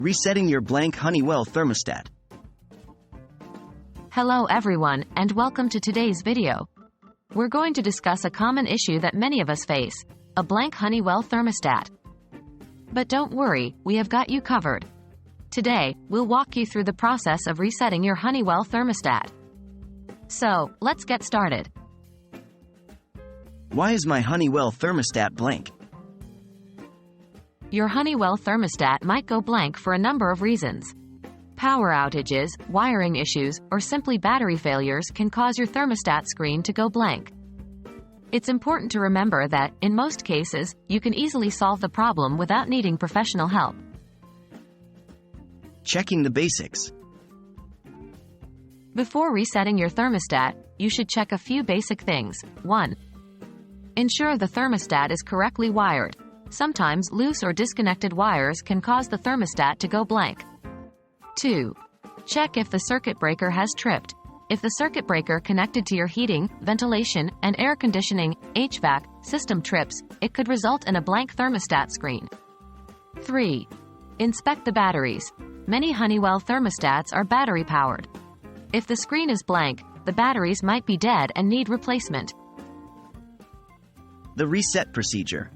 Resetting your blank Honeywell thermostat. Hello everyone, and welcome to today's video. We're going to discuss a common issue that many of us face, a blank Honeywell thermostat. But don't worry, we have got you covered. Today, we'll walk you through the process of resetting your Honeywell thermostat. So, let's get started. Why is my Honeywell thermostat blank? Your Honeywell thermostat might go blank for a number of reasons. Power outages, wiring issues, or simply battery failures can cause your thermostat screen to go blank. It's important to remember that, in most cases, you can easily solve the problem without needing professional help. Checking the basics. Before resetting your thermostat, you should check a few basic things. 1. Ensure the thermostat is correctly wired. Sometimes loose or disconnected wires can cause the thermostat to go blank. 2. Check if the circuit breaker has tripped. If the circuit breaker connected to your heating, ventilation, and air conditioning (HVAC) system trips, it could result in a blank thermostat screen. 3. Inspect the batteries. Many Honeywell thermostats are battery-powered. If the screen is blank, the batteries might be dead and need replacement. The reset procedure.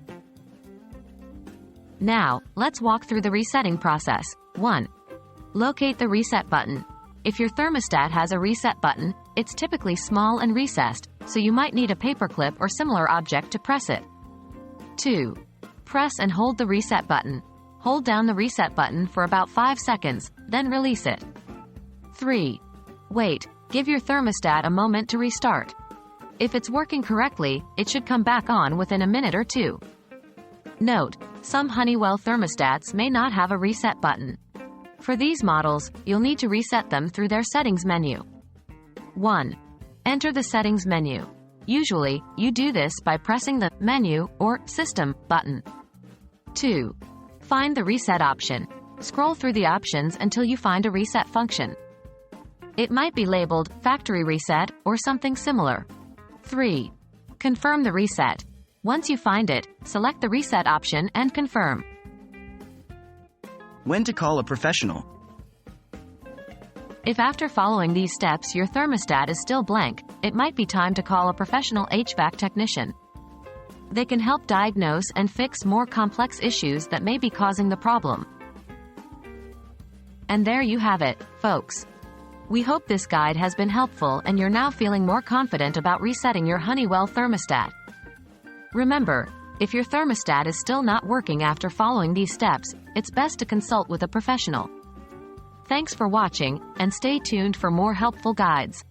Now, let's walk through the resetting process. 1. Locate the reset button. If your thermostat has a reset button, it's typically small and recessed, so you might need a paperclip or similar object to press it. 2. Press and hold the reset button. Hold down the reset button for about 5 seconds, then release it. 3. Wait. Give your thermostat a moment to restart. If it's working correctly, it should come back on within a minute or two. Note, some Honeywell thermostats may not have a reset button. For these models, you'll need to reset them through their settings menu. 1. Enter the settings menu. Usually, you do this by pressing the Menu or System button. 2. Find the reset option. Scroll through the options until you find a reset function. It might be labeled Factory Reset or something similar. 3. Confirm the reset. Once you find it, select the reset option and confirm. When to call a professional. If after following these steps your thermostat is still blank, it might be time to call a professional HVAC technician. They can help diagnose and fix more complex issues that may be causing the problem. And there you have it, folks. We hope this guide has been helpful and you're now feeling more confident about resetting your Honeywell thermostat. Remember, if your thermostat is still not working after following these steps, it's best to consult with a professional. Thanks for watching, and stay tuned for more helpful guides.